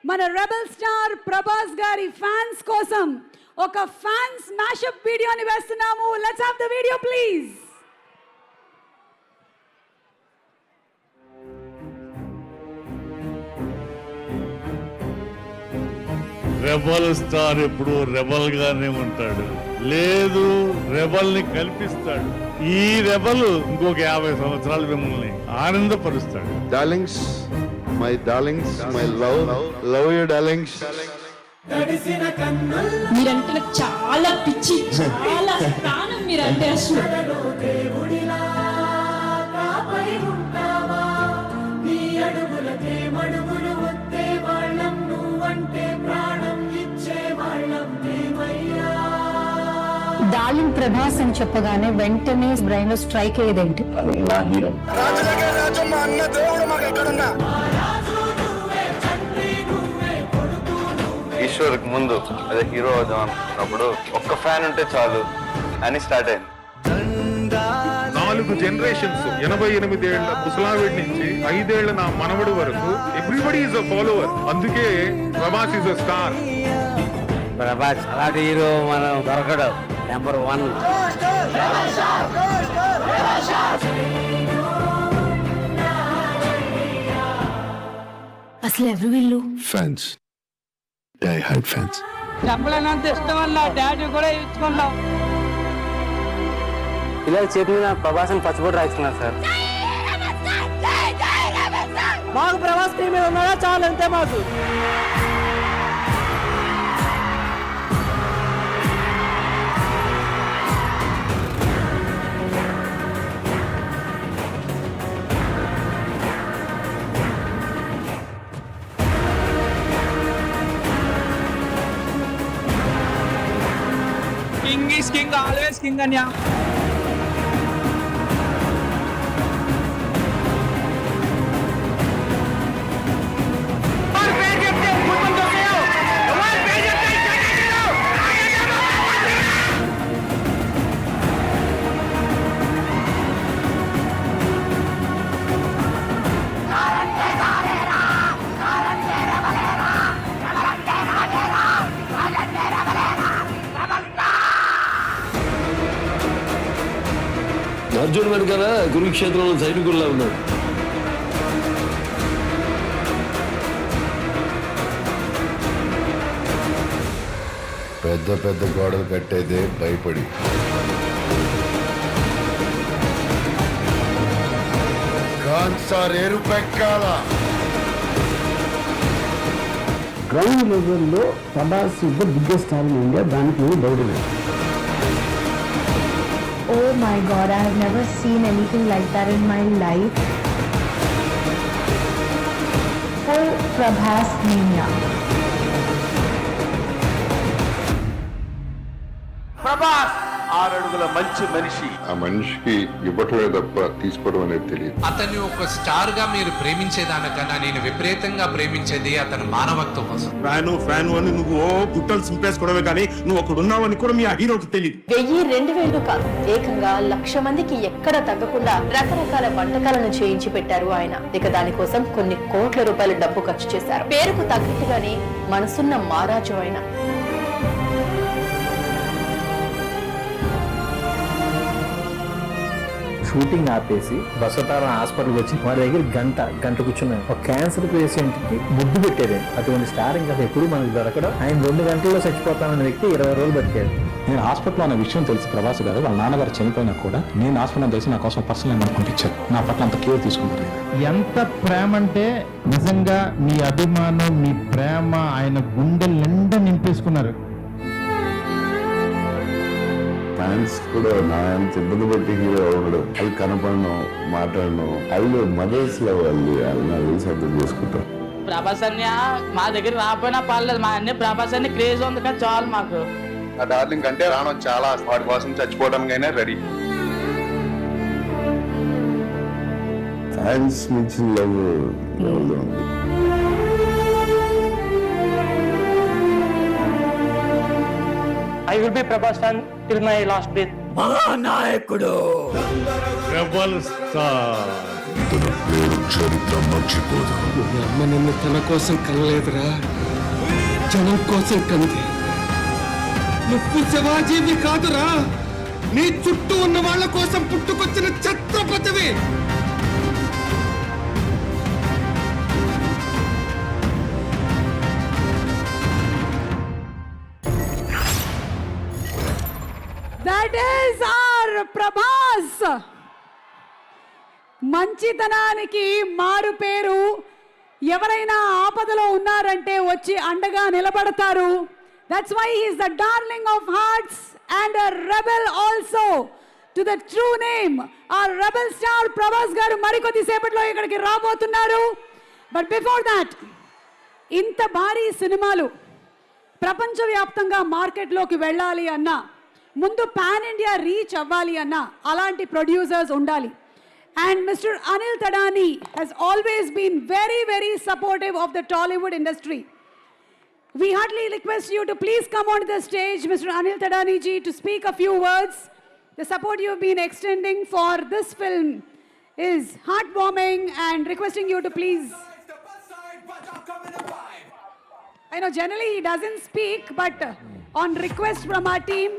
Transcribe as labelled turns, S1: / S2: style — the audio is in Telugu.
S1: మన రెబల్ స్టార్ ప్రభాస్ గారి ఫ్యాన్స్ కోసం ఒక ఫ్యాన్స్ మ్యాషప్ వీడియోని వేస్తున్నాము. Let's have the video please.
S2: Rebel star ఎప్పుడు రెబల్ గానే ఉంటాడు, లేదు రెబల్ ని కల్పిస్తాడు. ఈ రెబల్ ఇంకొక 50 సంవత్సరాలు మిమ్మల్ని ఆనందపరుస్తాడు.
S3: Darlings, my darlings, my love you darlings.
S4: మీరంటే నాకు చాలా పిచ్చి, చాలా ప్రాణం మీరంటే. అసలు
S5: డార్లింగ్ ప్రభాస్ అని చెప్పగానే వెంటనే బ్రెయిన్ లో స్ట్రైక్ అయ్యేదేంటి?
S6: ఈశ్వర్కి ముందు అదే హీరో అవుదాం అనుకున్నప్పుడు ఒక్క ఫ్యాన్ ఉంటే చాలు అని స్టార్ట్ అయింది.
S7: 4 జనరేషన్స్, 88 ఏళ్ల ముసలావిడి నుంచి 5 ఏళ్ల నా మనవడి వరకు ఎవ్రీబడి ఈజ్ అ ఫాలోవర్. అందుకే Prabhas is a star.
S8: Prabhas అలాంటి హీరో మనం దొరకడం నెంబర్ 1.
S5: అసలు ఎవరు వీళ్ళు?
S3: Fans, die hard fans.
S8: చెప్పలేనంత ఇష్టం వల్ల డాడీ కూడా ఇచ్చుకున్నాం. ఇలా చేతి మీద ప్రభాస్ అని పచ్చిబొట్టు రాయించుకున్నారు సార్. మాకు ప్రభాస్ టీం మీద ఉన్నారా చాలు, అంతే మాకు. King is king, always king అన్యా.
S9: అర్జున్ వెనకాల కురుక్షేత్రంలో సైనికుల్లా ఉన్నాడు.
S3: పెద్ద పెద్ద గోడలు కట్టేదే భయపడి. సార్ ఎరుపెక్కాల
S9: గ్రౌండ్ లెవెల్లో Prabhas is the biggest star in India, దానికి ఏమి డౌట్ లేదు.
S5: Oh my God, I have never seen anything like that in my life. Full Prabhas mania.
S6: Prabhas 6 అడుగుల మంచి మనిషి.
S3: ఆ మనిషికి ఇవ్వటమే తప్ప తీసుకోవడం అనేది తెలియదు.
S10: అతన్ని ఒక స్టార్ గా మీరు ప్రేమించేదానికన్నా నేను విపరీతంగా ప్రేమించేది అతని మానవత్వం కోసం.
S7: ఫ్యాన్ అని నువ్వు గుట్టలు సింపేసుకోవడమే కానీ నువ్వు ఒకడున్నావని కూడా మీ ఆ హీరోకి తెలియదు.
S5: 1000-2000 కాదు, ఏకంగా 1,00,000 మందికి ఎక్కడ తగ్గకుండా రకరకాల వంటకాలను చేయించి పెట్టారు ఆయన. ఇక దానికోసం కొన్ని కోట్ల రూపాయల డబ్బు ఖర్చు చేశారు. పేరుకు తగ్గట్టుగానే మనసున్న మహారాజు ఆయన.
S8: షూటింగ్ ఆపేసి బసవతారం హాస్పిటల్కి వచ్చి వారి దగ్గర గంట కూర్చున్నాను. ఒక క్యాన్సర్ పేషెంట్ కి ముద్దు పెట్టేది. అటువంటి స్టార్ ఇంకా ఎప్పుడు మనకు దొరకడం. ఆయన 2 గంటల్లో చచ్చిపోతామన్న వ్యక్తి 20 రోజులు బతికాడు.
S9: నేను హాస్పిటల్లో అన్న విషయం తెలిసి ప్రభాస్ గారు వాళ్ళ నాన్నగారు చనిపోయినా కూడా నేను హాస్పిటల్ తెలిసి నా కోసం పర్సనల్ నెంబర్ పంపించారు. నా పట్ల అంత కేర్ తీసుకుంటారు.
S11: ఎంత ప్రేమ అంటే నిజంగా మీ అభిమానం, మీ ప్రేమ ఆయన గుండె నిండా నింపేసుకున్నారు.
S3: ఫ్యాన్స్ కూడా నా ఎంత ఇబ్బంది పెట్టి హీరో అవ్వడం, అది కనపడను, మాట్లాడను, అది మదర్స్ లో వాళ్ళు నాకు అర్థం చేసుకుంటాం.
S8: ప్రభాస్ అన్య మా దగ్గర రాకపోయినా పర్లేదు, మా అన్ని ప్రభాస్ అన్ని క్రేజ్ ఉంది కదా చాలు మాకు.
S6: ఆ డార్లింగ్ అంటే రాను చాలా వాడి కోసం చచ్చిపోవడానికైనా రెడీ.
S3: ఫ్యాన్స్ నుంచి లవ్ ఉంది.
S8: I will be Prabhas fan till my last breath.
S2: Rebel star
S3: తన పేరు చరిత్ర మర్చిపోదు.
S12: మీ అమ్మ నిన్ను తన కోసం కనలేదురా, జనం కోసం కంది. నువ్వు శివాజీవి కాదురా, నీ చుట్టూ ఉన్న వాళ్ళ కోసం పుట్టుకొచ్చిన ఛత్రపతివి.
S1: That is our Prabhas. మంచితనానికి మారు పేరు. ఎవరైనా ఆపదలో ఉన్నారంటే వచ్చి అండగా నిలబడతారు. That's why he is the darling of hearts and a rebel also to the true name. Our rebel star Prabhas garu మరికొద్ది సేపట్లో ఇక్కడికి రాబోతున్నారు. But before that, ఇంత భారీ సినిమాలు ప్రపంచవ్యాప్తంగా మార్కెట్లోకి వెళ్ళాలి అన్నా, ముందు పాన్ ఇండియా రీచ్ అవ్వాలి అన్నా అలాంటి ప్రొడ్యూసర్స్ ఉండాలి. And Mr. Anil Tadani has always been very, very supportive of the Tollywood industry. We heartily request you to please come on the stage, Mr. Anil Tadani ji, to speak a few words. The support you have been extending for this film is heartwarming, and requesting you to please. I know generally he doesn't speak, but on request from our team,